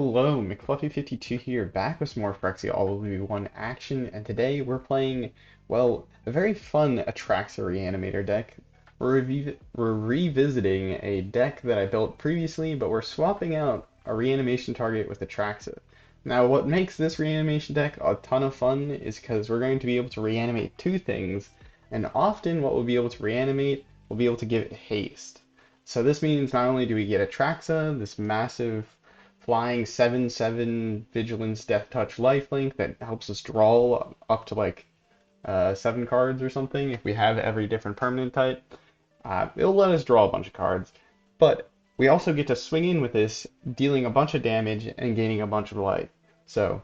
Hello, McFluffy52 here, back with some more Phyrexia All-1 action, and today we're playing, well, a very fun Atraxa Reanimator deck. We're revisiting a deck that I built previously, but we're swapping out a reanimation target with Atraxa. Now, what makes this reanimation deck a ton of fun is because we're going to be able to reanimate two things, and often what we'll be able to reanimate, we'll be able to give it haste. So this means not only do we get Atraxa, this massive flying 7/7 Vigilance Death Touch lifelink that helps us draw up to like 7 cards or something if we have every different permanent type. It'll let us draw a bunch of cards, but we also get to swing in with this, dealing a bunch of damage and gaining a bunch of life. So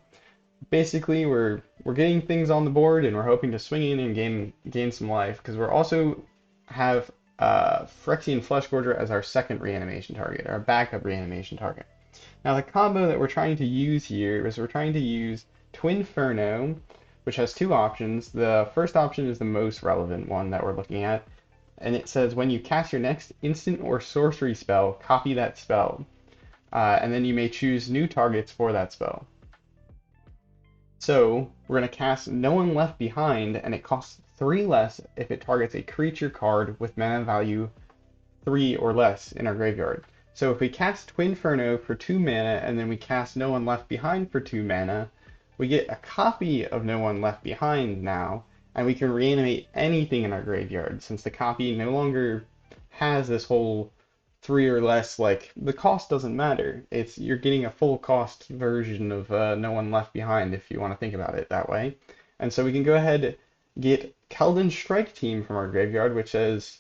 basically, we're getting things on the board and we're hoping to swing in and gain some life because we're also have Phyrexian Fleshgorger as our second reanimation target, our backup reanimation target. Now the combo that we're trying to use here is we're trying to use Twinferno, which has two options. The first option is the most relevant one that we're looking at, and it says when you cast your next instant or sorcery spell, copy that spell, and then you may choose new targets for that spell. So we're going to cast No One Left Behind, and it costs 3 less if it targets a creature card with mana value 3 or less in our graveyard. So if we cast Twinferno for 2 mana and then we cast No One Left Behind for 2 mana, we get a copy of No One Left Behind now, and we can reanimate anything in our graveyard since the copy no longer has this whole 3 or less, like, the cost doesn't matter. You're getting a full cost version of No One Left Behind if you want to think about it that way. And so we can go ahead get Keldon Strike Team from our graveyard, which says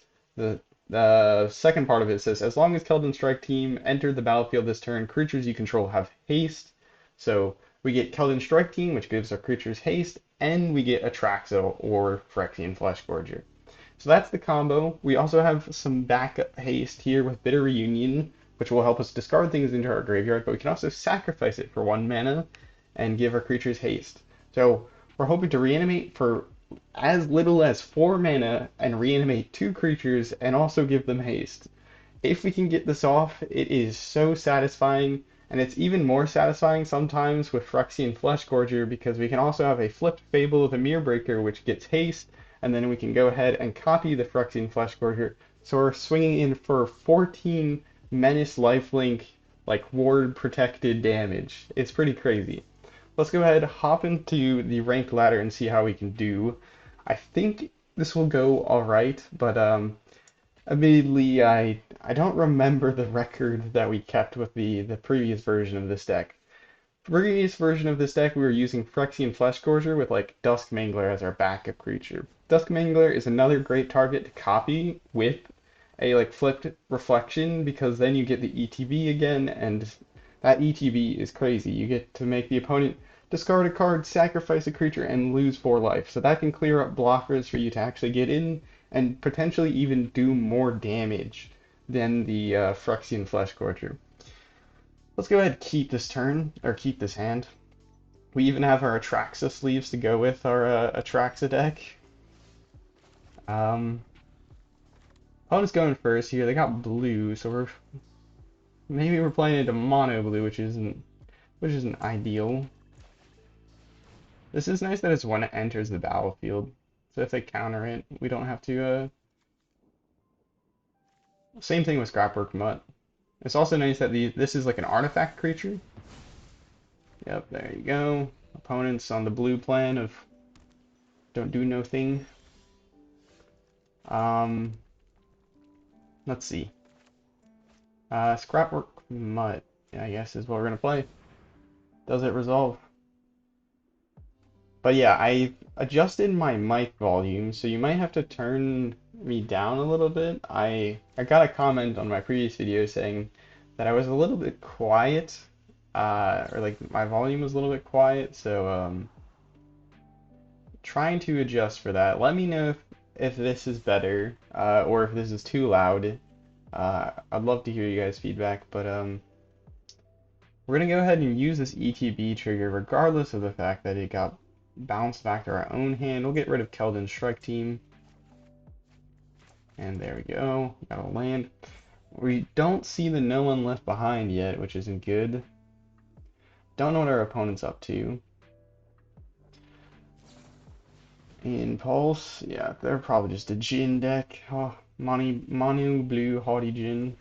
the second part of it says, as long as Keldon Strike Team enter the battlefield this turn, creatures you control have haste. So we get Keldon Strike Team, which gives our creatures haste, and we get Atraxa or Phyrexian Fleshgorger. So that's the combo. We also have some backup haste here with Bitter Reunion, which will help us discard things into our graveyard, but we can also sacrifice it for 1 mana and give our creatures haste. So we're hoping to reanimate for as little as 4 mana and reanimate 2 creatures and also give them haste. If we can get this off, it is so satisfying, and it's even more satisfying sometimes with Phyrexian Fleshgorger because we can also have a flipped Fable of the Mirrorbreaker which gets haste, and then we can go ahead and copy the Phyrexian Fleshgorger. So we're swinging in for 14 Menace lifelink, like ward protected damage. It's pretty crazy. Let's go ahead, hop into the ranked ladder and see how we can do. I think this will go alright, but admittedly I don't remember the record that we kept with the previous version of this deck. Previous version of this deck we were using Phyrexian Fleshgorger with like Dusk Mangler as our backup creature. Dusk Mangler is another great target to copy with a like flipped reflection because then you get the ETB again, and that ETB is crazy. You get to make the opponent discard a card, sacrifice a creature, and lose 4 life. So that can clear up blockers for you to actually get in and potentially even do more damage than the Phyrexian Fleshgorger. Let's go ahead and keep this turn, or keep this hand. We even have our Atraxa sleeves to go with our Atraxa deck. Opponent's going first here. They got blue, so maybe we're playing into mono blue, which isn't ideal. This is nice that it's when it enters the battlefield. So if they counter it, we don't have to, Same thing with Scrapwork Mutt. It's also nice that this is like an artifact creature. Yep, there you go. Opponents on the blue plan of don't do no thing. Let's see. Scrapwork Mutt, I guess, is what we're gonna play. Does it resolve? But yeah, I adjusted my mic volume, so you might have to turn me down a little bit. I got a comment on my previous video saying that I was a little bit quiet, or like my volume was a little bit quiet, so trying to adjust for that. Let me know if this is better, or if this is too loud. I'd love to hear you guys' feedback, but we're gonna go ahead and use this ETB trigger regardless of the fact that it got bounced back to our own hand. We'll get rid of Keldon Strike Team. And there we go. Got a land. We don't see the No One Left Behind yet, which isn't good. Don't know what our opponent's up to. Impulse, yeah, they're probably just a Jin deck. Oh, Manu Blue Haughty Jin.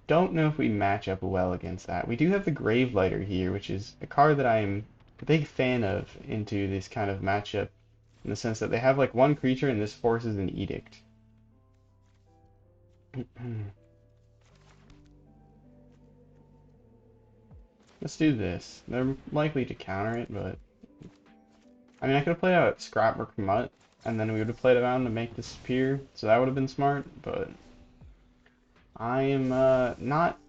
Don't know if we match up well against that. We do have the Gravelighter here, which is a card that I'm a big fan of into this kind of matchup, in the sense that they have like one creature and this forces an edict. Let's do this. They're likely to counter it, but I mean, I could have played out Scrapwork Mutt, and then we would have played around to make this appear, so that would have been smart, but I am not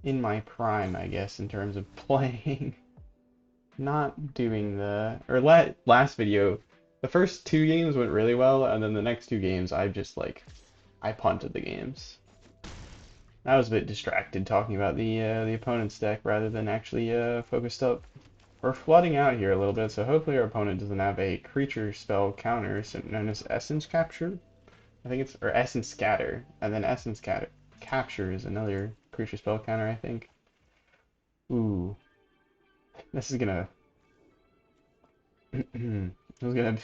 in my prime, I guess, in terms of playing. Not doing the... Or last video, the first 2 games went really well, and then the next 2 games, I just, like, I punted the games. I was a bit distracted talking about the opponent's deck rather than actually focused up. We're flooding out here a little bit, so hopefully our opponent doesn't have a creature spell counter known as Essence Capture. I think it's, or Essence Scatter, and then Essence Capture is another creature spell counter, I think. Ooh, this is gonna. This is gonna.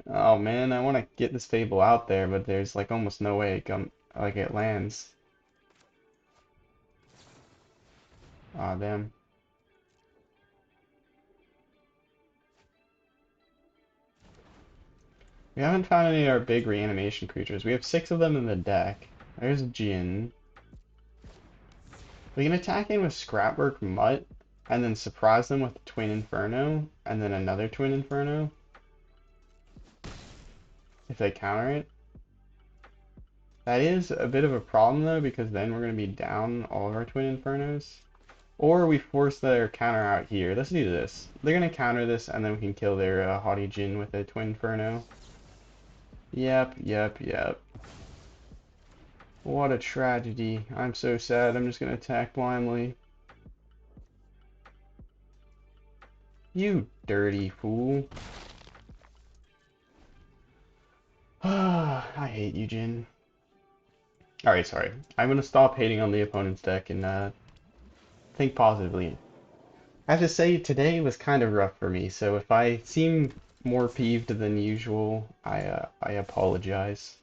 Oh man, I want to get this Fable out there, but there's like almost no way it lands. Aw, damn. We haven't found any of our big reanimation creatures. We have 6 of them in the deck. There's Jin. We can attack in with Scrapwork Mutt, and then surprise them with Twin Inferno, and then another Twin Inferno, if they counter it. That is a bit of a problem though, because then we're going to be down all of our Twin Infernos. Or we force their counter out here. Let's do this. They're going to counter this, and then we can kill their Haughty Jin with a Twin Inferno. Yep. What a tragedy. I'm so sad. I'm just going to attack blindly. You dirty fool. I hate you, Jin. Alright, sorry. I'm going to stop hating on the opponent's deck and think positively. I have to say, today was kind of rough for me, so if I seem more peeved than usual, I apologize.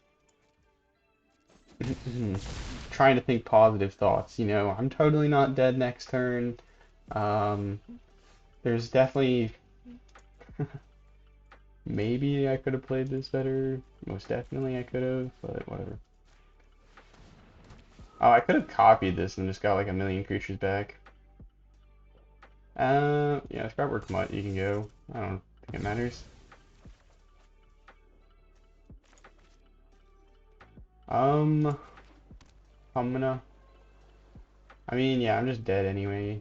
Trying to think positive thoughts, you know, I'm totally not dead next turn. There's definitely... Maybe I could have played this better. Most definitely I could have, but whatever. Oh, I could have copied this and just got like a million creatures back. Yeah, Scrapwork Mutt, you can go. I don't think it matters. Humana. I mean, yeah, I'm just dead anyway.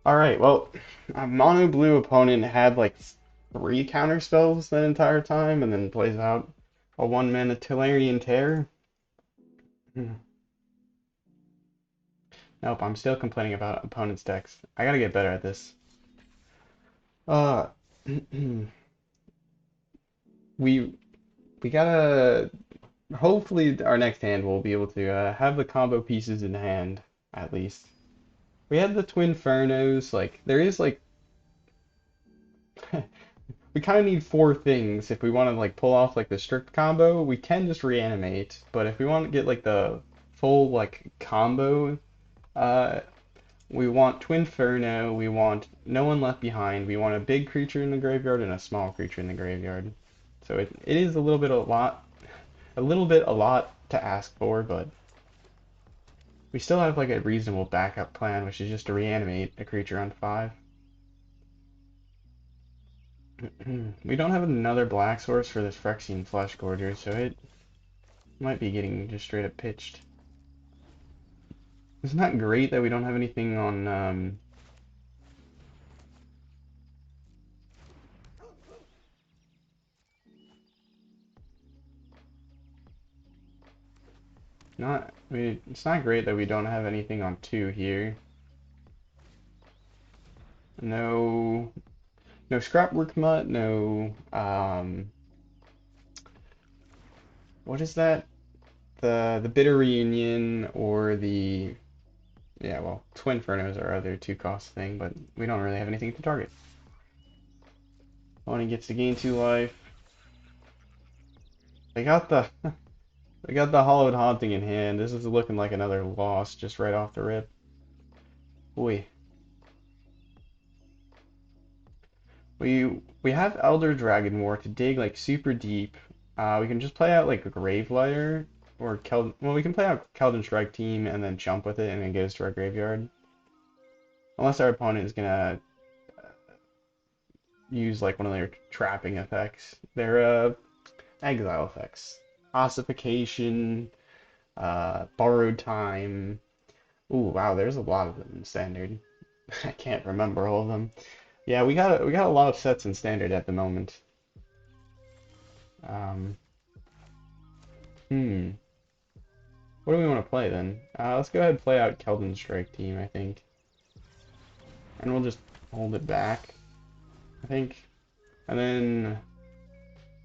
Alright, well, a mono blue opponent had like 3 counter spells that entire time and then plays out a 1-mana Tellurian Tear. Nope, I'm still complaining about opponent's decks. I gotta get better at this. Uh, we gotta... Hopefully our next hand we'll be able to have the combo pieces in hand, at least. We had the Twinfernos, like, there is like... We kind of need 4 things if we want to like pull off like the strict combo. We can just reanimate, but if we want to get like the full like combo, uh, we want Twinferno, we want No One Left Behind, we want a big creature in the graveyard and a small creature in the graveyard. So it is a little bit a lot to ask for, but we still have like a reasonable backup plan, which is just to reanimate a creature on 5. We don't have another black source for this Phyrexian Fleshgorger, so it might be getting just straight up pitched. It's not great that we don't have anything on, it's not great that we don't have anything on 2 here. No, no Scrapwork Mutt, no, what is that? The Bitter Reunion or the Yeah, well, Twinferno is our other 2-cost thing, but we don't really have anything to target. Opponent gets to gain 2 life. They got the they got the Hollowed Haunting in hand. This is looking like another loss just right off the rip. Boy. We have Elder Dragon War to dig like super deep. We can just play out like a Gravelighter or well, we can play out Keldon Strike Team and then jump with it and it goes to our graveyard. Unless our opponent is gonna use like one of their trapping effects. Their exile effects. Ossification, borrowed time. Ooh, wow, there's a lot of them in standard. I can't remember all of them. Yeah, we got a lot of sets in standard at the moment. Um, hmm. What do we want to play then? Let's go ahead and play out Keldon Strike Team, I think. And we'll just hold it back, I think. And then,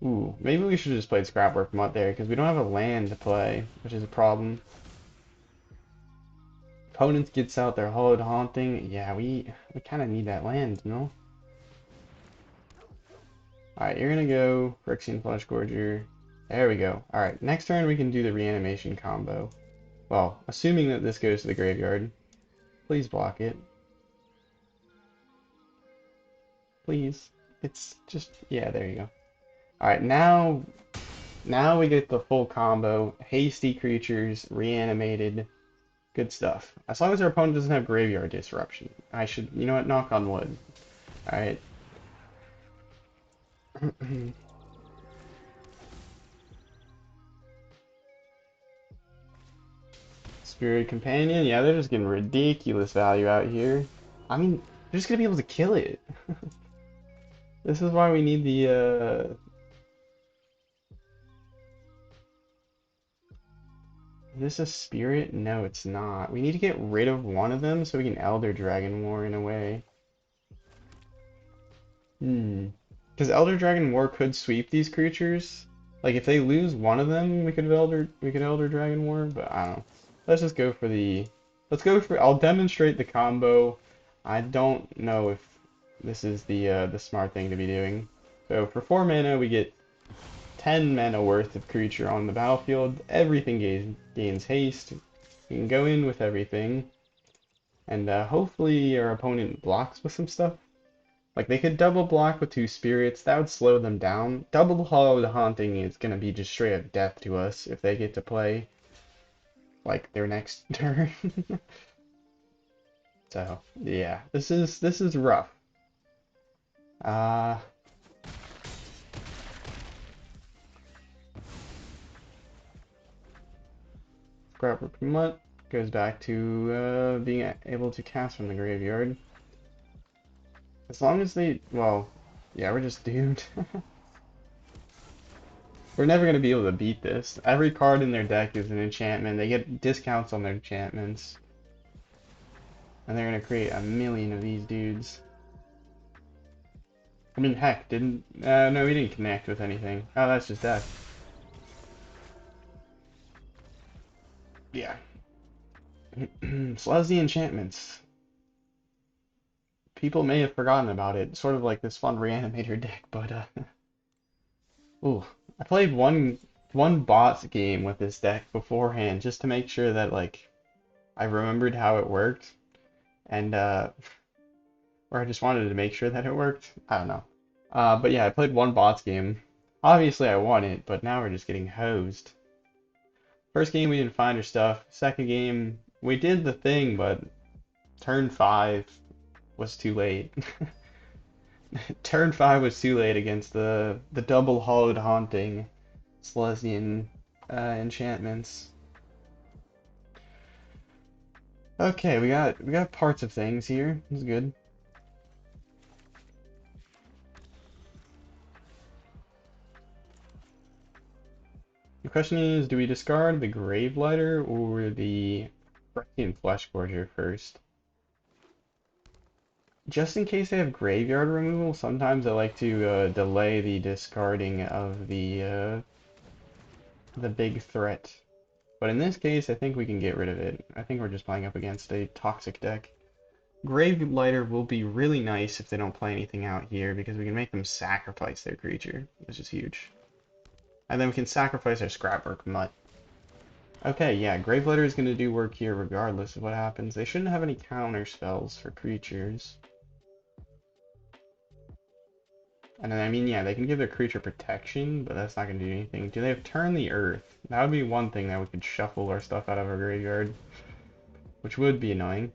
ooh, maybe we should have just played Scrapwork Mutt there, because we don't have a land to play, which is a problem. Opponents gets out their Hollowed Haunting. Yeah, we kind of need that land, you know? Alright, you're gonna go Phyrexian Fleshgorger. There we go. Alright, next turn we can do the reanimation combo. Well, assuming that this goes to the graveyard. Please block it. Please. It's just, yeah, there you go. Alright, now we get the full combo. Hasty creatures, reanimated, good stuff. As long as our opponent doesn't have graveyard disruption. I should, you know what, knock on wood. Alright. Spirit Companion, yeah, they're just getting ridiculous value out here. I mean, they're just gonna be able to kill it. This is why we need the, is this a spirit? No, it's not. We need to get rid of one of them so we can Elder Dragon War in a way. Because Elder Dragon War could sweep these creatures. Like if they lose one of them, we could Elder Dragon War, but I don't know. Let's just go for the I'll demonstrate the combo. I don't know if this is the smart thing to be doing. So for 4 mana we get 10 mana worth of creature on the battlefield. Everything gains haste. We can go in with everything. And hopefully our opponent blocks with some stuff. Like, they could double block with 2 spirits, that would slow them down. Double Hollowed Haunting is gonna be just straight up death to us if they get to play, like, their next turn. So, yeah, this is rough. Scrapper Mutt goes back to being able to cast from the graveyard. As long as they, well, yeah, we're just doomed. We're never going to be able to beat this. Every card in their deck is an enchantment. They get discounts on their enchantments. And they're going to create a million of these dudes. I mean, heck, didn't... no, we didn't connect with anything. Oh, that's just death. Yeah. Selesnya enchantments. People may have forgotten about it. Sort of like this fun Reanimator deck, but, ooh. I played one bots game with this deck beforehand just to make sure that, like, I remembered how it worked. And, or I just wanted to make sure that it worked. I don't know. But yeah, I played one bots game. Obviously I won it, but now we're just getting hosed. First game we didn't find our stuff. Second game we did the thing, but turn 5 was too late. Turn 5 was too late against the double Hollowed Haunting Selesnya enchantments. Okay, we got parts of things here. This is good. The question is, do we discard the Gravelighter or the Phyrexian Fleshgorger first? Just in case they have graveyard removal, sometimes I like to delay the discarding of the big threat. But in this case, I think we can get rid of it. I think we're just playing up against a toxic deck. Grave Lighter will be really nice if they don't play anything out here, because we can make them sacrifice their creature, which is huge. And then we can sacrifice our Scrapwork Mutt. Okay, yeah, Grave Lighter is going to do work here regardless of what happens. They shouldn't have any counter spells for creatures. And then, I mean, yeah, they can give their creature protection, but that's not going to do anything. Do they have Turn the Earth? That would be one thing that we could shuffle our stuff out of our graveyard, which would be annoying.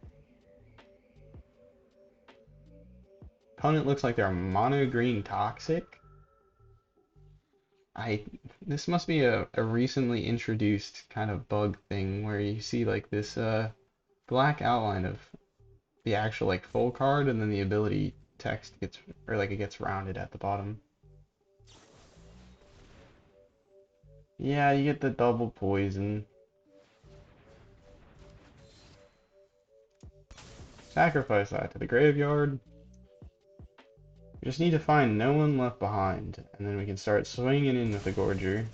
Opponent looks like they're mono green toxic. This must be a recently introduced kind of bug thing where you see like this black outline of the actual like full card, and then the ability text gets, or like it gets rounded at the bottom. Yeah, you get the double poison. Sacrifice that to the graveyard. We just need to find no one left behind, and then we can start swinging in with the Gorger.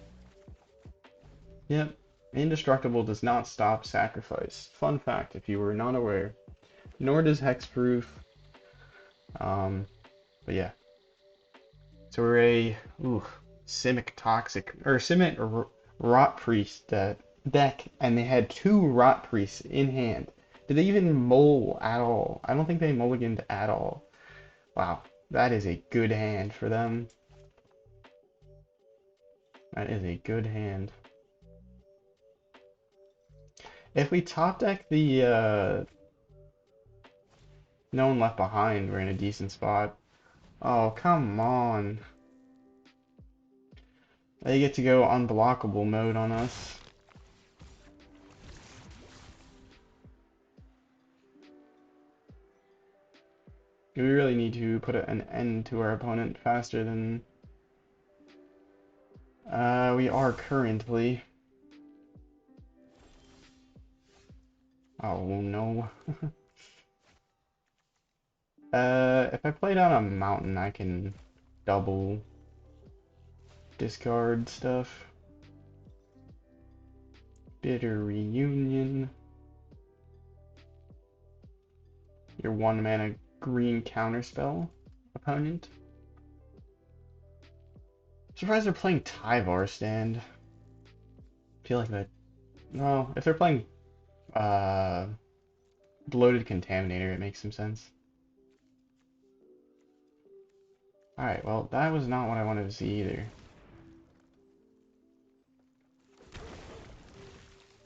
Yep, Indestructible does not stop sacrifice. Fun fact, if you were not aware. Nor does Hexproof. But yeah. So we're a Simic Toxic, or Simic Rotpriest deck, and they had 2 Rotpriests in hand. Did they even mull at all? I don't think they mulliganed at all. Wow, that is a good hand for them. That is a good hand. If we top deck the No One Left Behind, we're in a decent spot. Oh, come on. They get to go unblockable mode on us. We really need to put an end to our opponent faster than we are currently. Oh no. If I play down a mountain, I can double discard stuff. Bitter Reunion. Your 1 mana green counterspell opponent. Surprised they're playing Tyvar Stand. Feel like that. No, if they're playing Bloated Contaminator, it makes some sense. Alright, well, that was not what I wanted to see either.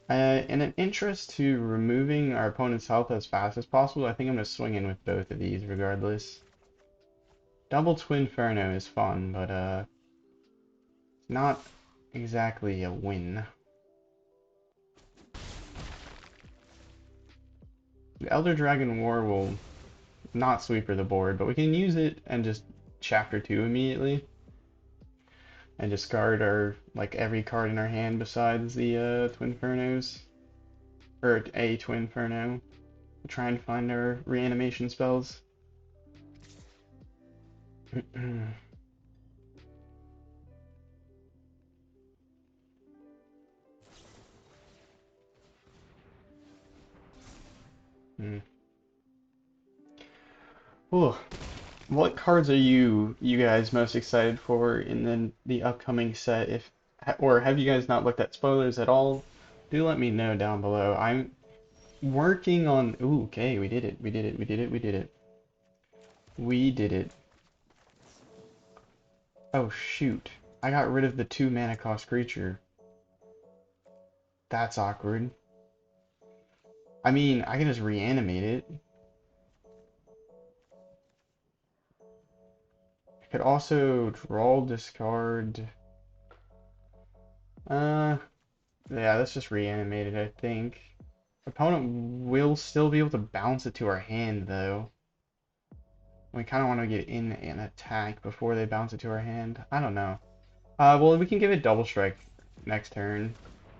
In an interest to removing our opponent's health as fast as possible, I think I'm going to swing in with both of these regardless. Double Twinferno is fun, but it's not exactly a win. The Elder Dragon War will not sweeper the board, but we can use it and just Chapter 2 immediately. And discard our, like, every card in our hand besides the Twinfernos. Or a Twinferno. Try and find our reanimation spells. Ooh. What cards are you guys most excited for in the upcoming set? If, or have you guys not looked at spoilers at all? Do let me know down below. I'm working on. Ooh, okay, we did it. We did it. We did it. We did it. We did it. Oh shoot! I got rid of the 2 mana cost creature. That's awkward. I mean, I can just reanimate it. I could also draw, discard. Yeah, let's just reanimate it, I think. Opponent will still be able to bounce it to our hand, though. We kind of want to get in and attack before they bounce it to our hand. I don't know. Well, we can give it double strike next turn,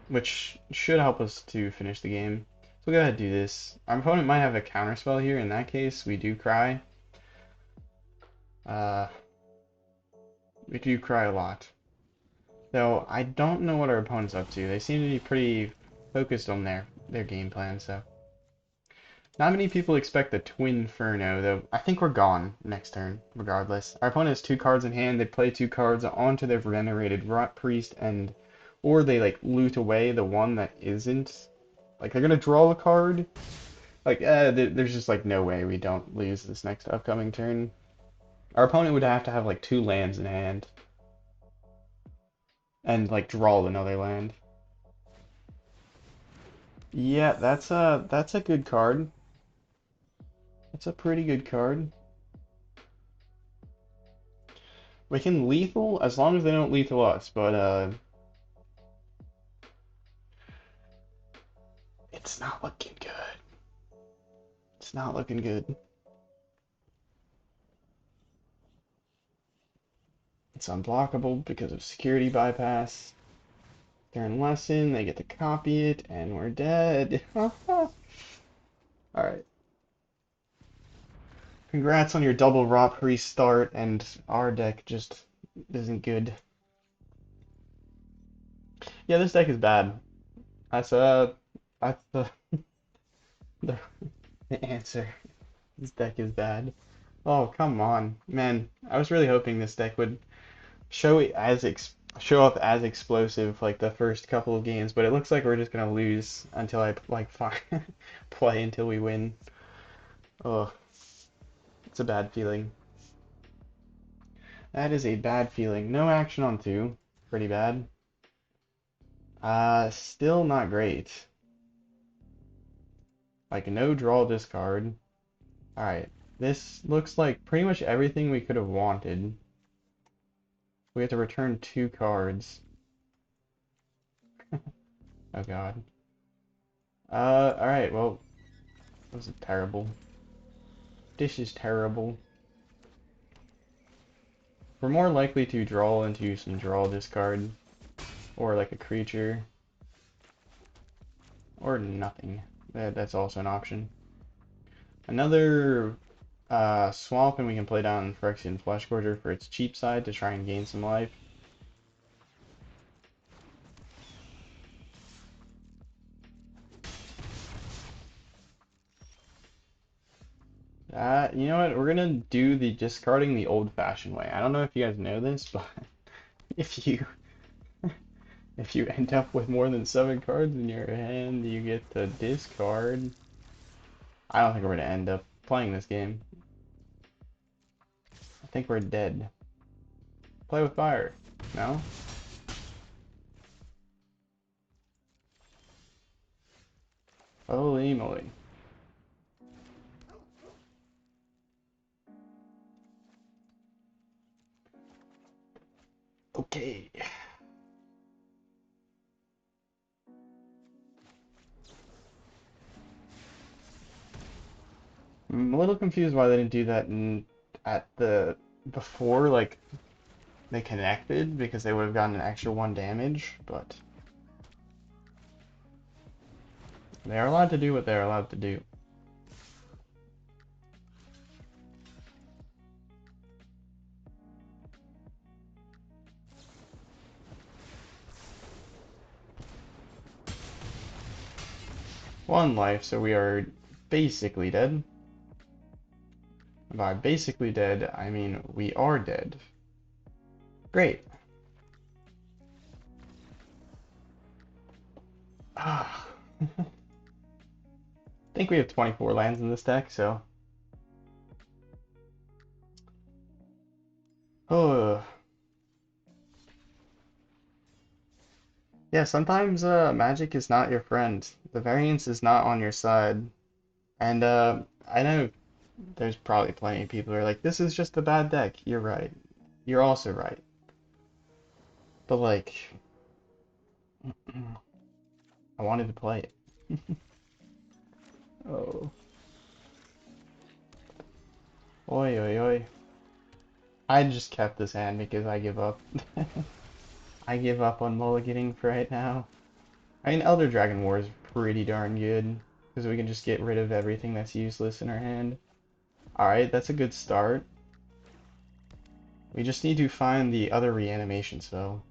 which should help us to finish the game. So we'll go ahead and do this. Our opponent might have a counterspell here. In that case, we do cry. We do cry a lot. Though I don't know what our opponent's up to. They seem to be pretty focused on their game plan, so. Not many people expect the Twinferno, though I think we're gone next turn, regardless. Our opponent has 2 cards in hand, they play 2 cards onto their venerated Rotpriest, and or they like loot away the one that isn't. Like they're gonna draw a card. Like there's just like no way we don't lose this next upcoming turn. Our opponent would have to have like 2 lands in hand. And like draw another land. Yeah, that's a good card. That's a pretty good card. We can lethal as long as they don't lethal us, but it's not looking good. It's not looking good. It's unblockable because of security bypass. Turn lesson, they get to copy it, and we're dead. Alright. Congrats on your double Rotpriest start, and our deck just isn't good. Yeah, this deck is bad. That's the, the answer. This deck is bad. Oh, come on. Man, I was really hoping this deck would show up as explosive like the first couple of games, but it looks like we're just gonna lose until I like play until we win. Oh, it's a bad feeling. That is a bad feeling. No action on 2. Pretty bad. Still not great. Like no draw discard. Alright. This looks like pretty much everything we could have wanted. We have to return 2 cards. Oh god. Alright, well, this is terrible. This is terrible. We're more likely to draw into some draw discard, or like a creature, or nothing. That's also an option. Another swamp, and we can play down Phyrexian Fleshgorger for its cheap side to try and gain some life. You know what? We're gonna do the discarding the old-fashioned way. I don't know if you guys know this, but if you if you end up with more than 7 cards in your hand, you get to discard. I don't think we're gonna end up playing this game. I think we're dead. Play with fire. No? Holy moly. Okay. I'm a little confused why they didn't do that at the before like they connected, because they would have gotten an extra 1 damage, but they are allowed to do what they're allowed to do. One life, so we are basically dead. And by basically dead, I mean we are dead. Great. Ah. I think we have 24 lands in this deck, so. Oh. Yeah, sometimes magic is not your friend. The variance is not on your side. And I know there's probably plenty of people who are like, this is just a bad deck. You're right. You're also right. But like, I wanted to play it. Oh. Oi, oi, oi. I just kept this hand because I give up. I give up on mulliganing for right now. I mean, Elder Dragon War is pretty darn good, because we can just get rid of everything that's useless in our hand. Alright, that's a good start. We just need to find the other reanimation spell.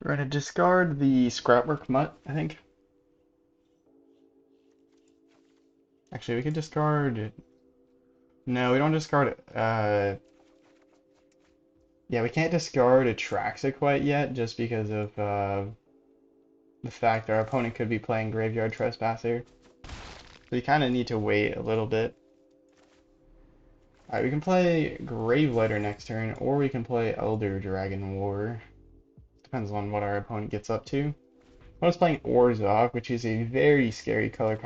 We're gonna discard the Scrapwork Mutt, I think. Actually, we could discard. No, we don't discard it. Yeah, we can't discard Atraxa quite yet, just because of the fact our opponent could be playing Graveyard Trespasser. So you kind of need to wait a little bit. Alright, we can play Gravelighter next turn, or we can play Elder Dragon War. Depends on what our opponent gets up to. I was playing Orzhov, which is a very scary color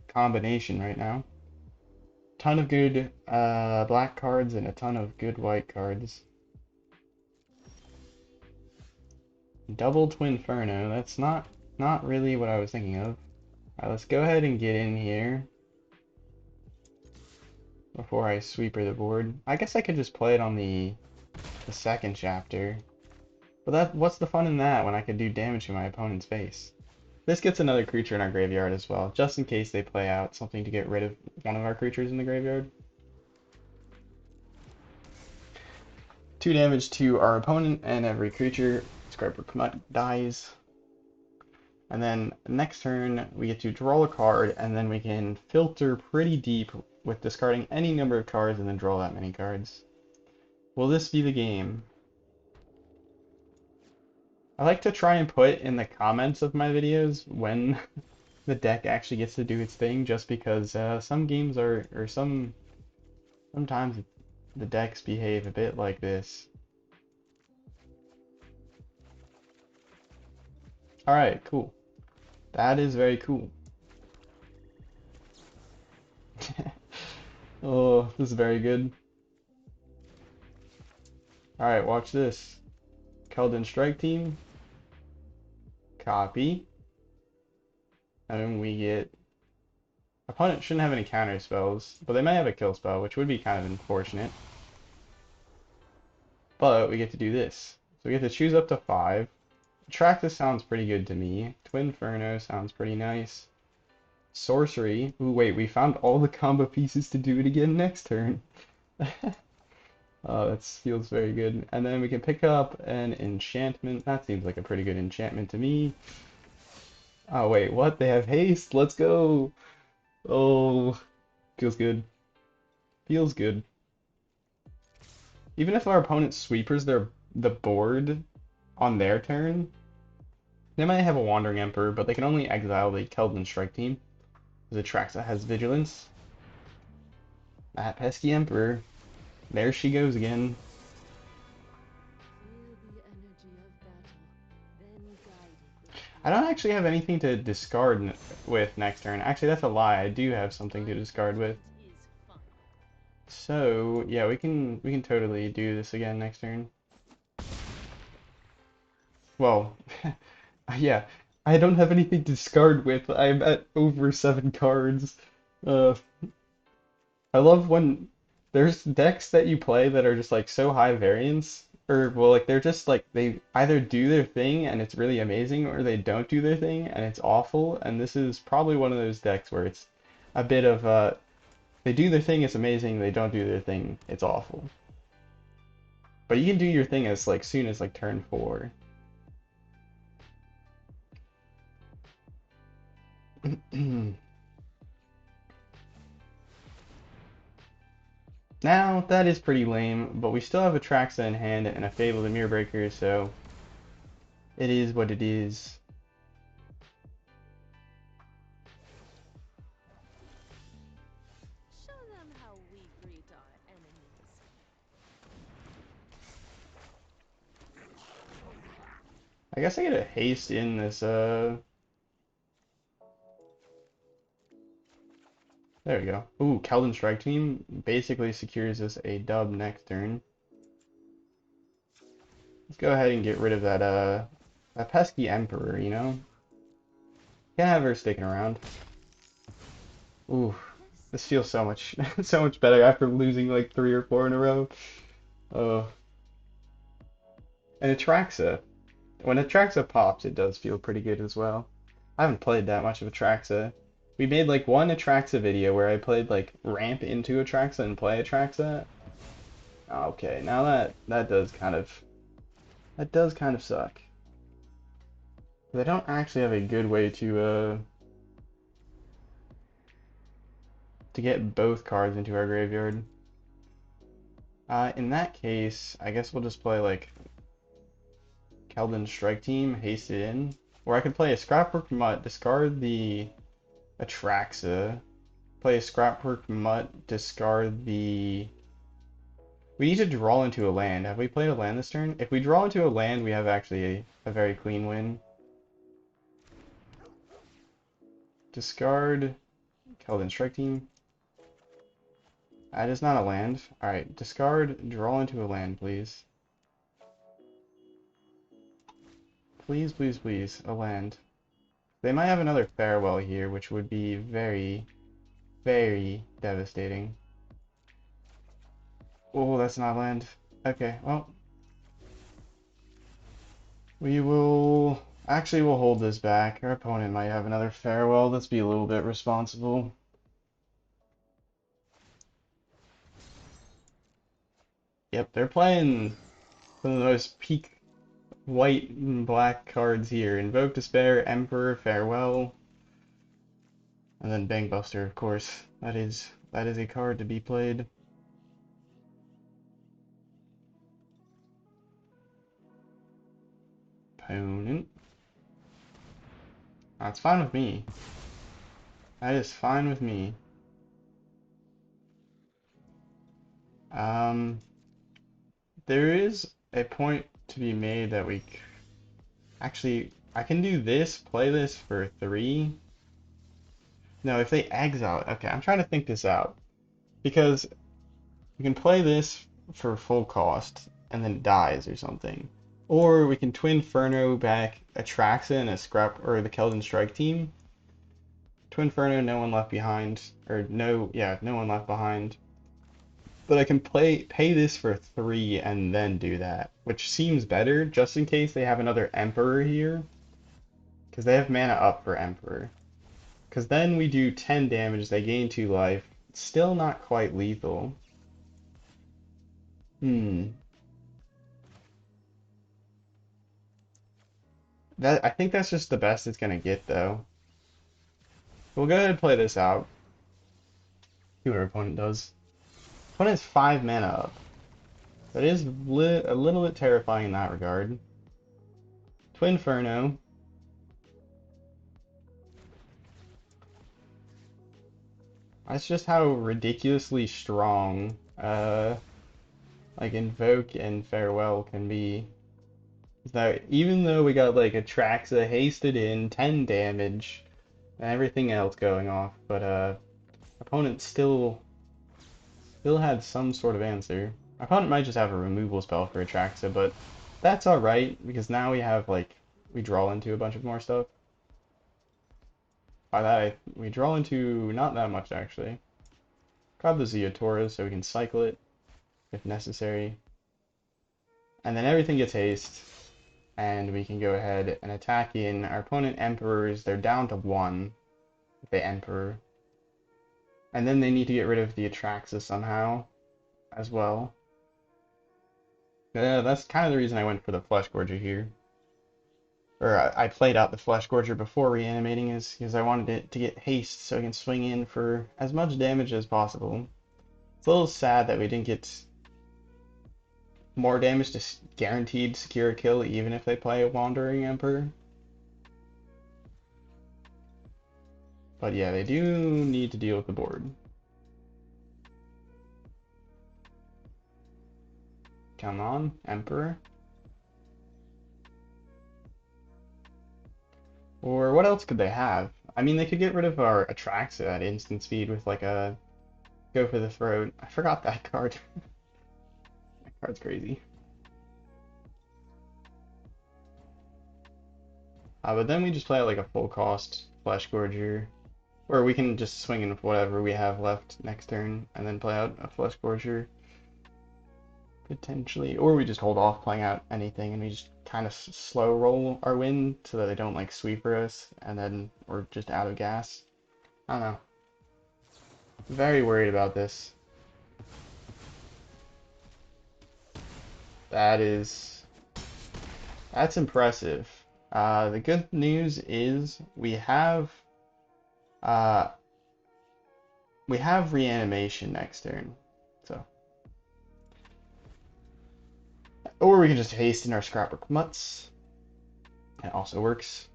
combination right now. Ton of good black cards and a ton of good white cards. Double Twinferno, that's not really what I was thinking of. Alright, let's go ahead and get in here before I sweeper the board. I guess I could just play it on the second chapter. But what's the fun in that when I could do damage to my opponent's face? This gets another creature in our graveyard as well, just in case they play out something to get rid of one of our creatures in the graveyard. 2 damage to our opponent and every creature. Scrapwork dies. And then next turn we get to draw a card, and then we can filter pretty deep with discarding any number of cards and then draw that many cards. Will this be the game? I like to try and put in the comments of my videos when the deck actually gets to do its thing, just because some games sometimes the decks behave a bit like this. Alright, cool. That is very cool. Oh, this is very good. Alright, watch this. Keldon Strike Team. Copy. And then we get... Opponent shouldn't have any counter spells, but they may have a kill spell, which would be kind of unfortunate. But we get to do this. So we get to choose up to 5. Atraxa sounds pretty good to me. Twinferno sounds pretty nice. Sorcery. Ooh, wait, we found all the combo pieces to do it again next turn. Oh, that feels very good. And then we can pick up an enchantment. That seems like a pretty good enchantment to me. Oh, wait, what? They have haste? Let's go! Oh, feels good. Feels good. Even if our opponent sweepers the board on their turn, they might have a Wandering Emperor, but they can only exile the Keldon Strike Team. Because Atraxa has Vigilance. That pesky Emperor. There she goes again. I don't actually have anything to discard with next turn. Actually, that's a lie. I do have something to discard with. So, yeah, we can totally do this again next turn. Well, yeah, I don't have anything to discard with. I'm at over 7 cards. Uh, I love when there's decks that you play that are just like so high variance, or well, like they're just like they either do their thing and it's really amazing, or they don't do their thing and it's awful. And this is probably one of those decks where it's a bit of they do their thing, it's amazing. They don't do their thing, it's awful. But you can do your thing as like soon as like turn 4. Now, that is pretty lame, but we still have Atraxa in hand and a Fable the Mirrorbreaker, so it is what it is. Show them how we greet our enemies. I guess I get a haste in this, there we go. Ooh, Keldon Strike Team basically secures us a dub next turn. Let's go ahead and get rid of that pesky Emperor, you know? Can't have her sticking around. Ooh, this feels so much, so much better after losing like 3 or 4 in a row. Oh. And Atraxa. When Atraxa pops, it does feel pretty good as well. I haven't played that much of Atraxa. We made like one Atraxa video where I played like ramp into Atraxa and play Atraxa. Okay, now that does kind of suck. They don't actually have a good way to get both cards into our graveyard. In that case, I guess we'll just play like Keldon Strike Team, haste it in. Or I could play a Scrapwork Mutt, discard the Atraxa, play a Scrapwork Mutt, discard the... We need to draw into a land. Have we played a land this turn? If we draw into a land, we have actually a very clean win. Discard Keldon Strike Team. That is not a land. Alright, discard, draw into a land, please. Please, please, please, a land. They might have another farewell here, which would be very, very devastating. Oh, that's not land. Okay, well. We will... Actually, we'll hold this back. Our opponent might have another farewell. Let's be a little bit responsible. Yep, they're playing some of the most peak white and black cards here. Invoke Despair, Emperor, Farewell, and then Bangbuster, of course. That is a card to be played. Opponent. That's fine with me. That is fine with me. There is a point to be made that we... Actually, I can do this, play this for 3. No, if they exile... Okay, I'm trying to think this out. Because we can play this for full cost, and then it dies or something. Or we can Twinferno back Atraxa and a Scrap, or the Keldon Strike Team. Twinferno, no one left behind. Or no one left behind. But I can pay this for 3 and then do that, which seems better, just in case they have another Emperor here. Because they have mana up for Emperor. Because then we do 10 damage, they gain 2 life. It's still not quite lethal. I think that's just the best it's gonna get, though. We'll go ahead and play this out. See what our opponent does. Opponent has 5 mana up. That is a little bit terrifying in that regard. Twinferno. That's just how ridiculously strong like Invoke and Farewell can be. That even though we got like Atraxa hasted in, 10 damage, and everything else going off, but opponent still had some sort of answer. Our opponent might just have a removal spell for Atraxa, but that's alright, because now we have like we draw into a bunch of more stuff. By that we draw into not that much actually. Grab the Zeotoras so we can cycle it if necessary. And then everything gets haste, and we can go ahead and attack in. Our opponent Emperors, they're down to 1 if they Emperor. And then they need to get rid of the Atraxa somehow as well. That's kind of the reason I went for the Fleshgorger here. Or I played out the Fleshgorger before reanimating, is because I wanted it to get haste so I can swing in for as much damage as possible. It's a little sad that we didn't get more damage to guaranteed secure a kill even if they play a Wandering Emperor. But yeah, they do need to deal with the board. Come on, Emperor. Or what else could they have? I mean, they could get rid of our Atraxa at instant speed with like a go for the throat. I forgot that card. That card's crazy. But then we just play like a full cost Fleshgorger. Or we can just swing in with whatever we have left next turn and then play out a Fleshgorger. Potentially. Or we just hold off playing out anything and we just kind of slow roll our win so that they don't like sweeper us and then we're just out of gas. I don't know. Very worried about this. That's impressive. The good news is uh, we have reanimation next turn, so or we can just haste in our scrapbook mutts. That also works.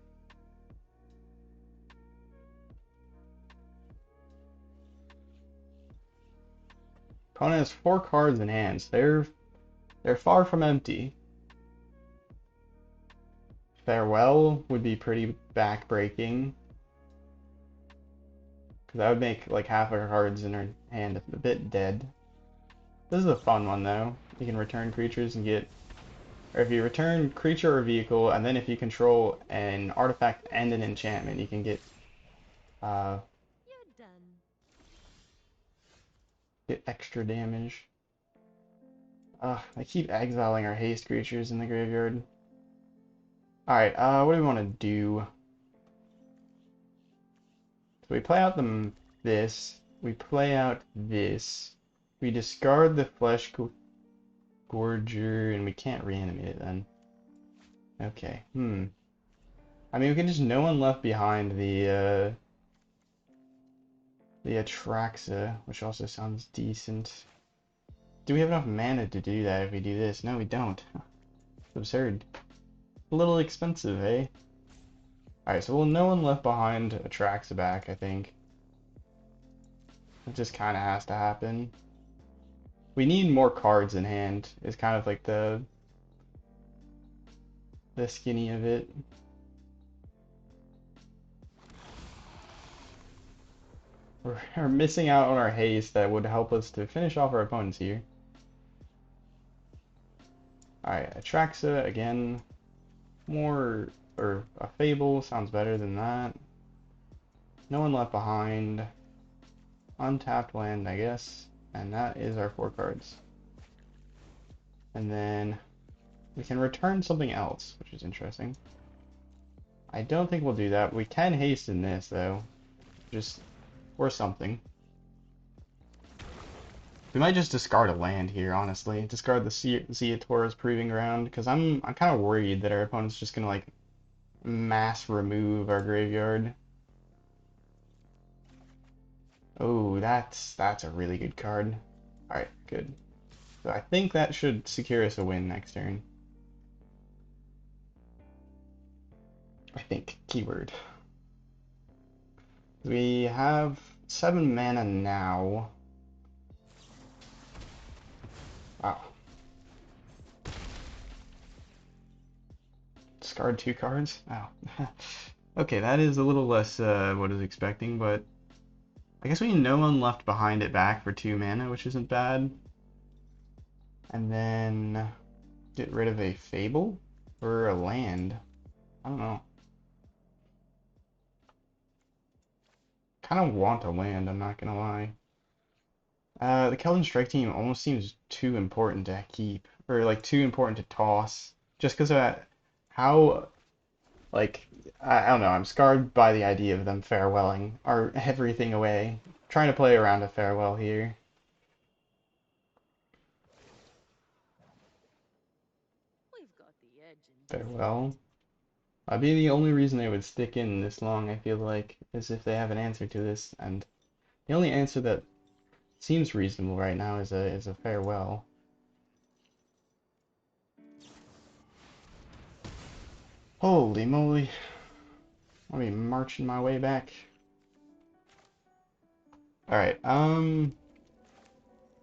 Opponent has 4 cards in hands. They're far from empty. Farewell would be pretty backbreaking, because that would make like half our cards in our hand a bit dead. This is a fun one though. You can return creatures and get, or if you return creature or vehicle, and then if you control an artifact and an enchantment, you can uh, You're done. get extra damage. I keep exiling our haste creatures in the graveyard. Alright, what do we want to do? So we play out this, we play out this, we discard the Fleshgorger, and we can't reanimate it then. Okay, I mean, we can just no one left behind the Atraxa, which also sounds decent. Do we have enough mana to do that if we do this? No, we don't. It's absurd. A little expensive, eh? Alright, so we'll no one left behind Atraxa back, I think. It just kind of has to happen. We need more cards in hand, is kind of like the skinny of it. We're missing out on our haste that would help us to finish off our opponents here. Alright, Atraxa again. More, or a Fable sounds better than that. No one left behind. Untapped land, I guess. And that is our 4 cards. And then we can return something else, which is interesting. I don't think we'll do that. We can haste in this, though. Just, or something. We might just discard a land here, honestly. Discard the Zeator's Proving Ground, because I'm kind of worried that our opponent's just gonna like mass remove our graveyard. Oh, that's a really good card. Alright, good. So I think that should secure us a win next turn. I think, keyword. We have 7 mana now. Wow. Discard 2 cards? Wow. Okay, that is a little less what I was expecting, but I guess we need no one left behind it back for 2 mana, which isn't bad. And then get rid of a Fable or a land. I don't know. Kind of want a land, I'm not gonna lie. The Keldon Strike Team almost seems too important to keep, or like too important to toss, just because of how, like, I don't know, I'm scarred by the idea of them farewelling our everything away. Trying to play around a farewell here. We've got the edge in this. Farewell. That'd be the only reason they would stick in this long, I feel like, is if they have an answer to this, and the only answer that seems reasonable right now is a farewell. Holy moly. I'll be marching my way back. Alright,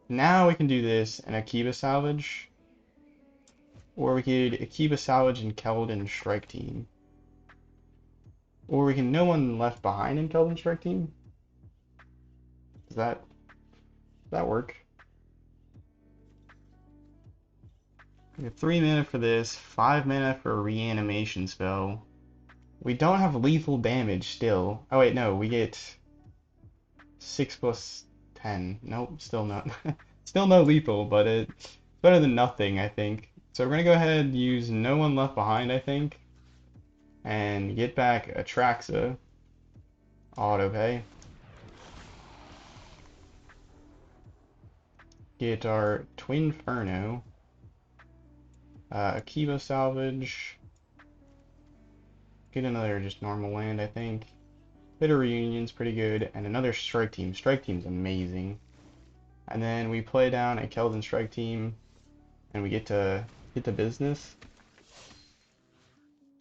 now we can do this in Akiba Salvage. Or we could Akiba Salvage and Keldon Strike Team. Or we can no one left behind in Keldon Strike Team. Does that work? We have 3 mana for this, 5 mana for a reanimation spell. We don't have lethal damage still. Oh wait, no, we get 6 plus 10. Nope, still not. Still no lethal, but it's better than nothing, I think. So we're gonna go ahead and use no one left behind, I think. And get back Atraxa. Auto pay. Get our Twinferno. Akiba Salvage. get another just normal land, I think. Bit of Reunion's pretty good, and another Strike Team. Strike Team's amazing. And then we play down a Keldon Strike Team, and we get to business.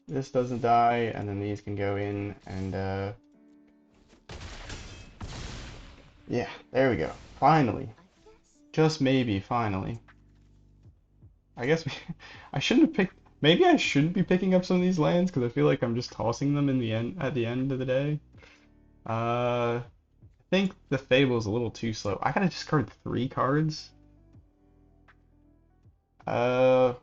This doesn't die, and then these can go in, and yeah, there we go. Finally. Just maybe, finally. I guess I shouldn't have picked. Maybe I shouldn't be picking up some of these lands because I feel like I'm just tossing them in the end at the end of the day. I think the Fable is a little too slow. I gotta discard 3 cards. Uh,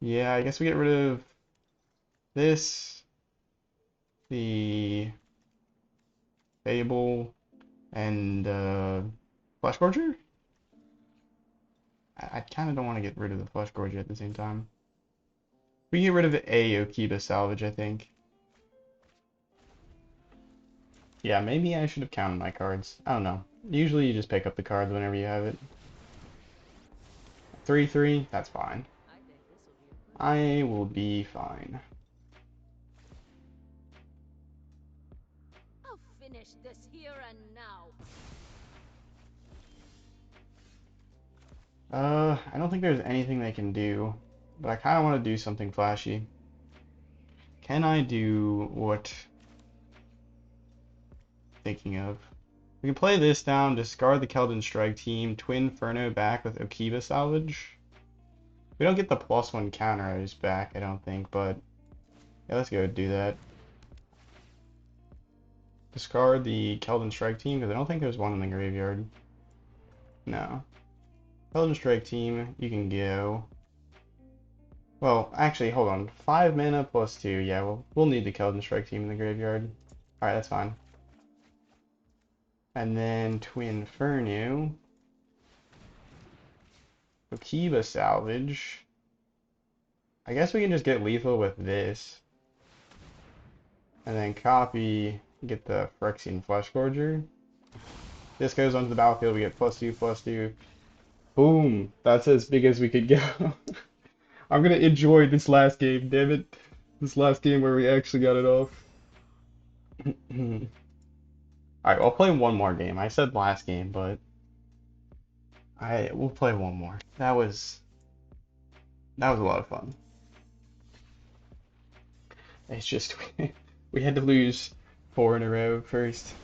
yeah, I guess we get rid of this, the Fable, and Fleshgorger. I kind of don't want to get rid of the Fleshgorger at the same time. We can get rid of the Okiba salvage, I think. Yeah, maybe I should have counted my cards. I don't know. Usually you just pick up the cards whenever you have it. 3/3, that's fine. I will be fine. I'll finish this here and now. I don't think there's anything they can do, but I kind of want to do something flashy. Can I do what I'm thinking of? We can play this down, discard the Keldon Strike Team, Twinferno back with Okiba salvage. We don't get the +1 counters back, I don't think, but yeah, let's go do that. Discard the Keldon Strike Team, because I don't think there's one in the graveyard. No. Keldon Strike Team, you can go. Well, actually, hold on. 5 mana +2. Yeah, we'll need the Keldon Strike Team in the graveyard. Alright, that's fine. And then Twinferno. Okiba salvage. I guess we can just get lethal with this. And then copy, get the Phyrexian Fleshgorger. This goes onto the battlefield, we get +2/+2. Boom! That's as big as we could go. I'm gonna enjoy this last game, damn it. This last game where we actually got it off. Alright, I'll play one more game. I said last game, but we'll play one more. That was a lot of fun. It's just we had to lose 4 in a row first.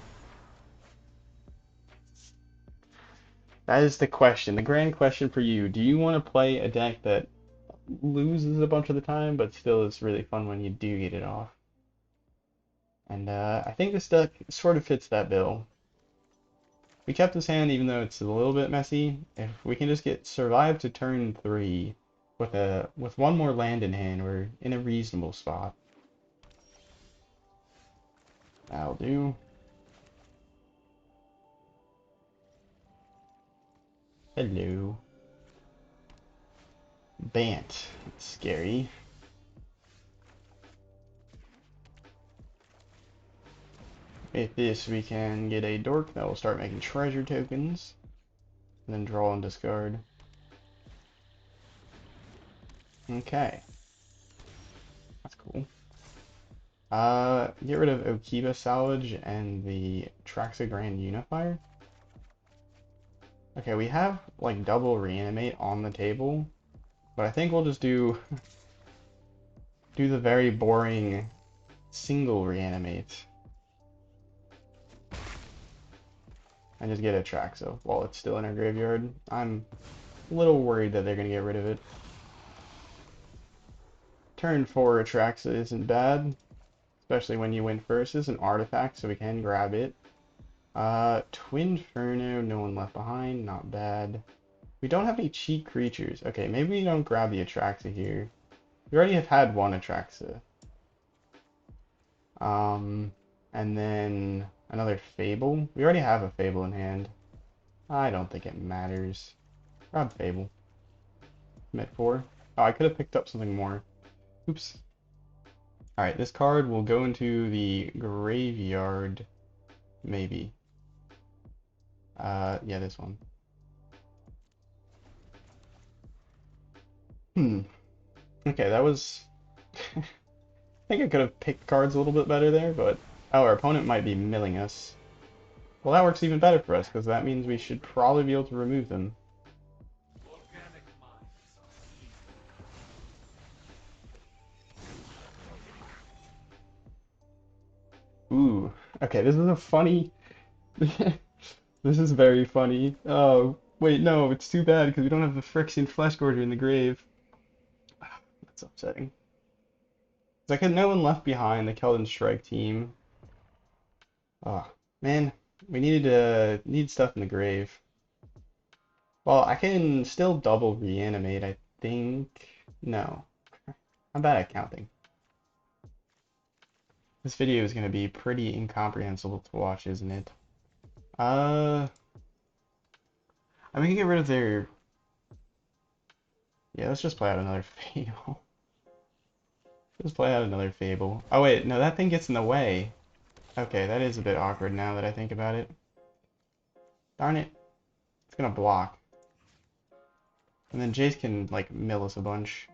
That is the question, the grand question for you. Do you want to play a deck that loses a bunch of the time, but still is really fun when you do get it off? And I think this deck sort of fits that bill. We kept this hand even though it's a little bit messy. If we can just get survive to turn 3 with one more land in hand, we're in a reasonable spot. That'll do. Hello. Bant. It's scary. With this, we can get a dork that will start making treasure tokens. And then draw and discard. Okay. That's cool. Get rid of Okiba salvage and the Atraxa Grand Unifier. Okay, we have like double reanimate on the table, but I think we'll just do the very boring single reanimate and just get Atraxa while it's still in our graveyard. I'm a little worried that they're gonna get rid of it. Turn 4 Atraxa isn't bad, especially when you win first. It's an artifact, so we can grab it. Twinferno, no one left behind, not bad. We don't have any cheap creatures. Okay, maybe we don't grab the Atraxa here. We already have had one Atraxa. And then another Fable. We already have a Fable in hand. I don't think it matters. Grab Fable. Commit 4. Oh, I could have picked up something more. Oops. Alright, this card will go into the graveyard. Maybe. Yeah, this one. Hmm. Okay, that was... I think I could have picked cards a little bit better there, but... Oh, our opponent might be milling us. Well, that works even better for us, because that means we should probably be able to remove them. Ooh. Okay, this is a funny... This is very funny. Oh, wait, no, it's too bad, because we don't have the Phyrexian Fleshgorger in the grave. That's upsetting. It's like no one left behind, the Keldon Strike Team. Oh, man, we need stuff in the grave. Well, I can still double reanimate, I think. No, I'm bad at counting. This video is going to be pretty incomprehensible to watch, isn't it? I mean, we can get rid of their... Yeah, let's just play out another Fable. Let's play out another Fable. Oh wait, no, that thing gets in the way. Okay, that is a bit awkward now that I think about it. Darn it. It's gonna block. And then Jace can, like, mill us a bunch.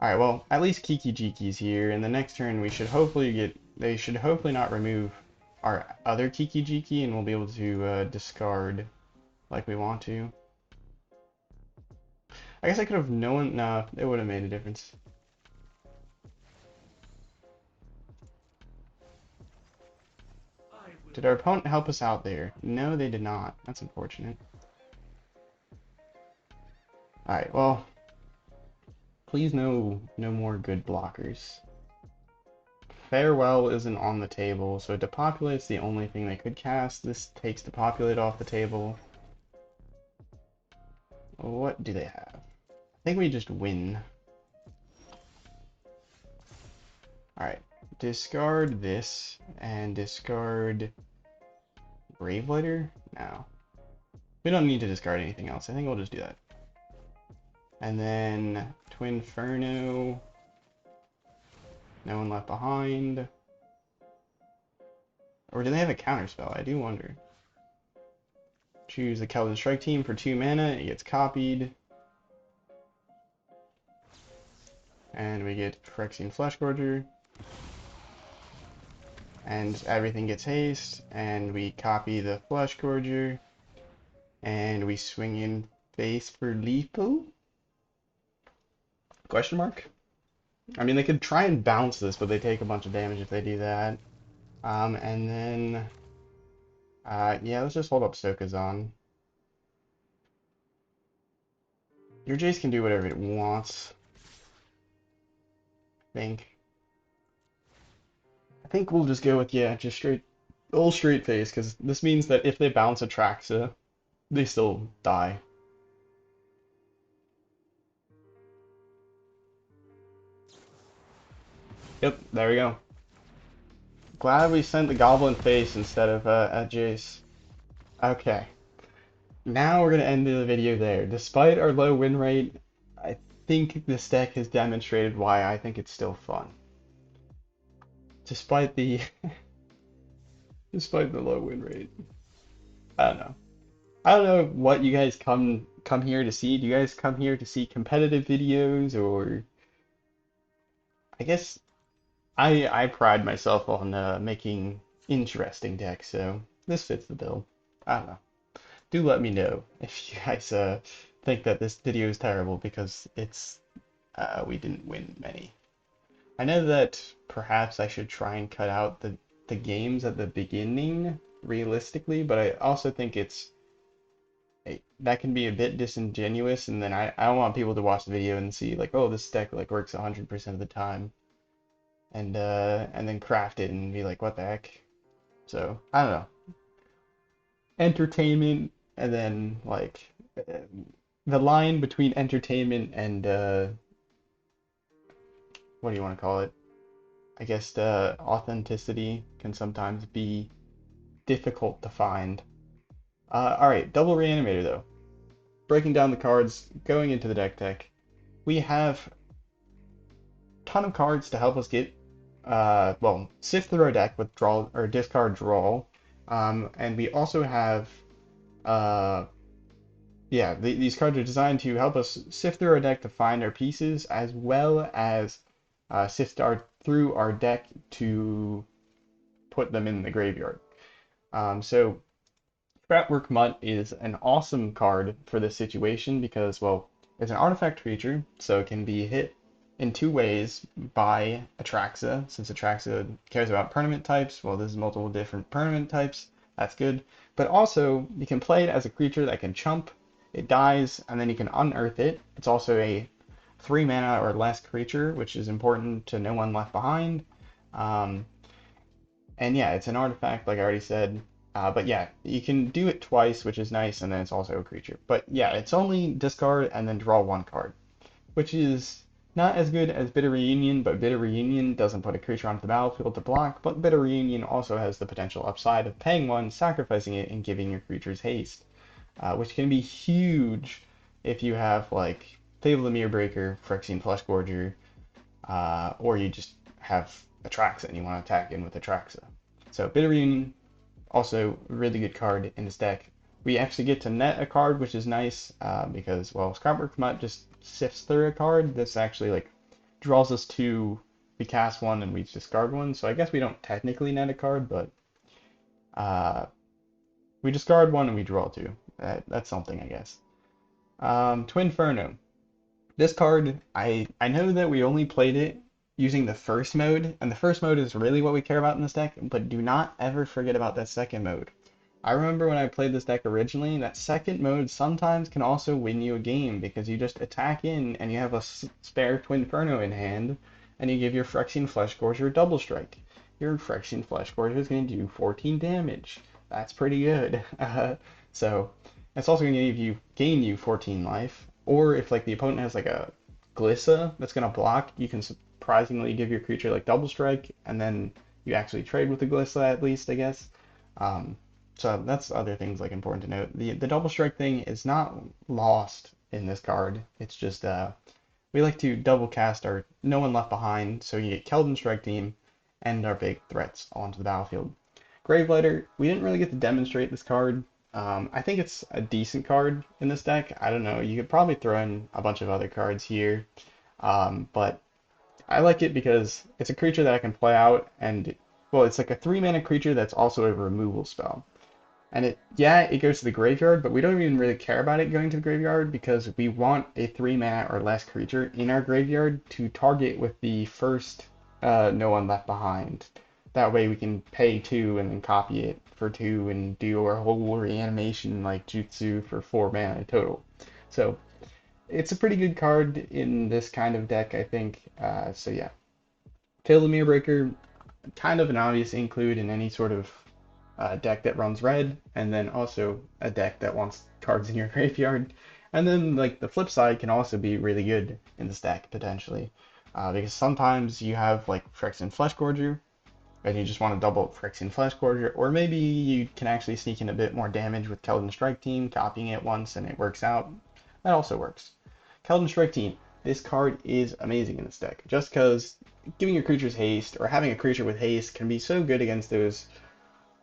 Alright, well, at least Kiki Jiki's here, and the next turn we should hopefully get... They should hopefully not remove our other Kiki Jiki, and we'll be able to discard like we want to. I guess I could have known... Nah, it would have made a difference. Did our opponent help us out there? No, they did not. That's unfortunate. Alright, well... Please no more good blockers. Farewell isn't on the table, so Depopulate's the only thing they could cast. This takes Depopulate off the table. What do they have? I think we just win. Alright, discard this, and discard Gravelighter? No. We don't need to discard anything else. I think we'll just do that. And then Twinferno. No one left behind. Or do they have a counterspell? I do wonder. Choose the Keldon Strike Team for 2 mana. It gets copied. And we get Phyrexian Fleshgorger. And everything gets haste. And we copy the Fleshgorger. And we swing in face for lethal? Question mark? I mean, they could try and bounce this, but they take a bunch of damage if they do that. And then... yeah, let's just hold up Sokazon. Your Jace can do whatever it wants. I think we'll just go with, yeah, just straight face, because this means that if they bounce Atraxa, they still die. Yep, there we go. Glad we sent the Goblin face instead of a Jace. Okay. Now we're going to end the video there. Despite our low win rate, I think this deck has demonstrated why I think it's still fun. Despite the despite the low win rate. I don't know. I don't know what you guys come here to see. Do you guys come here to see competitive videos, or I guess I pride myself on making interesting decks, so this fits the bill. I don't know. Do let me know if you guys think that this video is terrible, because it's we didn't win many. I know that perhaps I should try and cut out the games at the beginning realistically, but I also think that can be a bit disingenuous, and then I don't want people to watch the video and see like, oh, this deck like works 100% of the time, and then craft it and be like, what the heck? So I don't know. Entertainment, and then like the line between entertainment and what do you want to call it? I guess the authenticity can sometimes be difficult to find. Alright, double reanimator though. Breaking down the cards, going into the deck tech. We have a ton of cards to help us get, well, sift through our deck with draw or discard draw. And we also have Yeah, these cards are designed to help us sift through our deck to find our pieces, as well as sift through our deck to put them in the graveyard. So Fretwork Mutt is an awesome card for this situation because, well, it's an artifact creature, so it can be hit in two ways by Atraxa. Since Atraxa cares about permanent types, well, there's multiple different permanent types. That's good. But also, you can play it as a creature that can chump, it dies, and then you can unearth it. It's also a 3 mana or less creature, which is important to No One Left Behind. Um, and yeah, it's an artifact, like I already said. But yeah, you can do it twice, which is nice, and then it's also a creature. But yeah, it's only discard and then draw one card, which is not as good as Bitter Reunion, but Bitter Reunion doesn't put a creature onto the battlefield to block, but Bitter Reunion also has the potential upside of paying one, sacrificing it, and giving your creatures haste, which can be huge if you have like Fable the Mirror Breaker, Phyrexian Fleshgorger, or you just have Atraxa and you want to attack in with Atraxa. So Bitter Reunion, also really good card in this deck. We actually get to net a card, which is nice because, well, Scrapbook Mutt just sifts through a card. This actually like draws us to, we cast one and we discard one. So I guess we don't technically net a card, but uh, we discard one and we draw two. That's something, I guess. Twinferno. This card, I know that we only played it using the first mode, and the first mode is really what we care about in this deck, but do not ever forget about that second mode. I remember when I played this deck originally, that second mode sometimes can also win you a game because you just attack in and you have a spare Twinferno in hand, and you give your Phyrexian Fleshgorger double strike. Your Phyrexian Fleshgorger is going to do 14 damage. That's pretty good. So it's also going to gain you 14 life. Or if like the opponent has like a Glissa that's going to block, you can surprisingly give your creature like double strike, and then you actually trade with the Glissa at least, I guess. Um, so that's other things like important to note. The double strike thing is not lost in this card. It's just we like to double cast our No One Left Behind, so you get Keldon Strike Team and our big threats onto the battlefield. Gravelighter, we didn't really get to demonstrate this card. I think it's a decent card in this deck. I don't know, you could probably throw in a bunch of other cards here, but I like it because it's a creature that I can play out, and well, it's like a 3 mana creature that's also a removal spell. And yeah, it goes to the graveyard, but we don't even really care about it going to the graveyard because we want a 3 mana or less creature in our graveyard to target with the first No One Left Behind. That way we can pay 2 and then copy it for 2 and do our whole reanimation like Jutsu for 4 mana total. So it's a pretty good card in this kind of deck, I think. So yeah, Mirror Breaker, kind of an obvious include in any sort of deck that runs red, and then also a deck that wants cards in your graveyard. And then like the flip side can also be really good in this deck potentially, because sometimes you have like Phyrexian Fleshgorger, and you just want to double Phyrexian Fleshgorger, or maybe you can actually sneak in a bit more damage with Keldon Strike Team, copying it once and it works out. That also works. Keldon Strike Team. This card is amazing in this deck, just because giving your creatures haste or having a creature with haste can be so good against those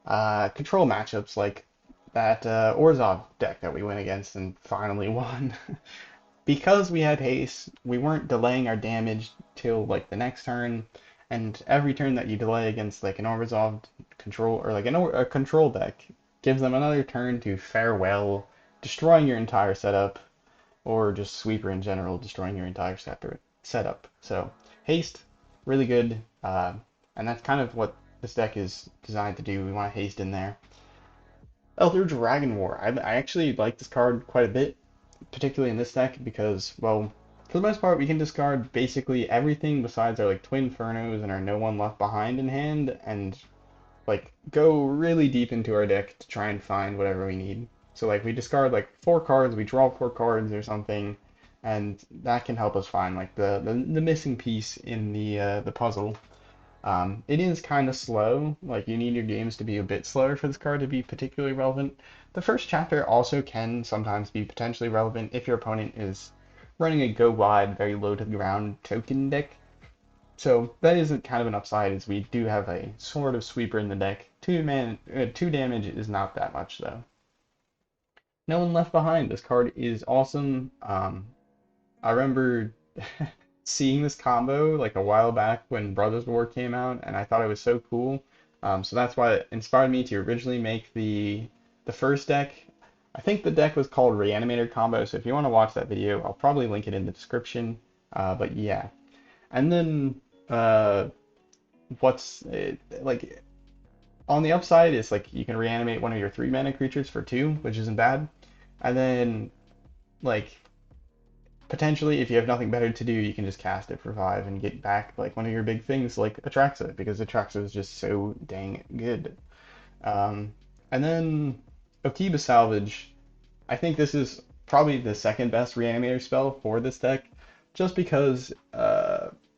control matchups like that Orzhov deck that we went against and finally won. Because we had haste, we weren't delaying our damage till like the next turn, and every turn that you delay against like an Orzhov control or like a control deck gives them another turn to farewell, destroying your entire setup, or just sweeper in general, destroying your entire setup. So haste, really good, and that's kind of what this deck is designed to do. We want haste in there. Elder Dragon War. I actually like this card quite a bit, particularly in this deck because, well, for the most part, we can discard basically everything besides our like Twinfernos and our No One Left Behind in hand, and like go really deep into our deck to try and find whatever we need. So like we discard like 4 cards, we draw 4 cards or something, and that can help us find like the missing piece in the puzzle. It is kind of slow, like you need your games to be a bit slower for this card to be particularly relevant. The first chapter also can sometimes be potentially relevant if your opponent is running a go wide, very low to the ground token deck. So that isn't kind of an upside as we do have a sort of sweeper in the deck. 2 damage is not that much though. No One Left Behind. This card is awesome. I remember seeing this combo like a while back when Brothers War came out, and I thought it was so cool. So that's why it inspired me to originally make the first deck. I think the deck was called Reanimator combo. So if you want to watch that video, I'll probably link it in the description. But yeah, and then uh, what's like on the upside is like you can reanimate one of your 3 mana creatures for 2, which isn't bad. And then like potentially, if you have nothing better to do, you can just cast it for 5 and get back like one of your big things like Atraxa, because Atraxa is just so dang good. Um, and then Okiba Salvage, I think this is probably the second best Reanimator spell for this deck, just because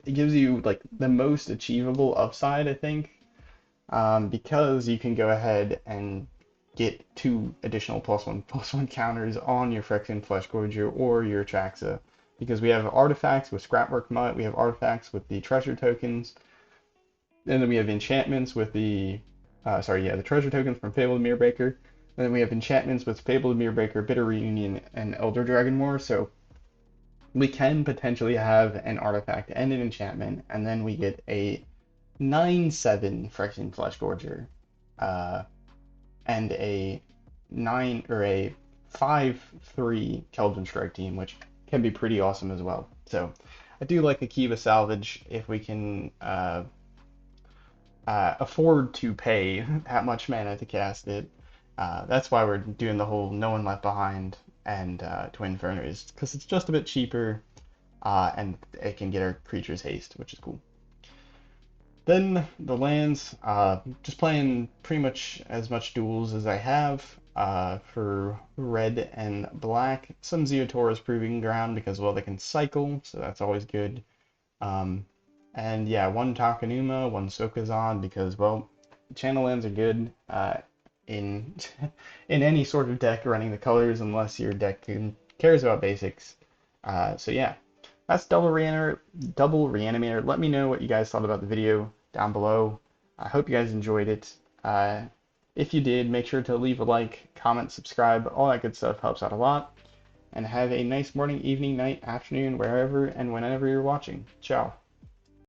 it gives you like the most achievable upside, I think, because you can go ahead and get 2 additional +1/+1 counters on your Phyrexian Fleshgorger or your Atraxa, because we have artifacts with Scrapwork Mutt, we have artifacts with the treasure tokens, and then we have enchantments with the treasure tokens from Fabled Mirrorbreaker, and then we have enchantments with Fabled Mirrorbreaker, Bitter Reunion, and Elder Dragon War, so we can potentially have an artifact and an enchantment, and then we get a 9/7 Phyrexian Fleshgorger, uh, and a 5/3 Keldon Strike Team, which can be pretty awesome as well. So I do like Akiva Salvage if we can afford to pay that much mana to cast it. That's why we're doing the whole No One Left Behind and Twinferno, is because it's just a bit cheaper, and it can get our creatures haste, which is cool. Then the lands, just playing pretty much as much duels as I have for red and black. Some Zeotora's Proving Ground because, well, they can cycle, so that's always good. Um, and yeah, 1 Takenuma, 1 Sokazan because, well, channel lands are good in in any sort of deck running the colors, unless your deck cares about basics. So yeah, that's Double Reanimator. Let me know what you guys thought about the video down below. I hope you guys enjoyed it. If you did, make sure to leave a like, comment, subscribe. All that good stuff helps out a lot. And have a nice morning, evening, night, afternoon, wherever and whenever you're watching. Ciao.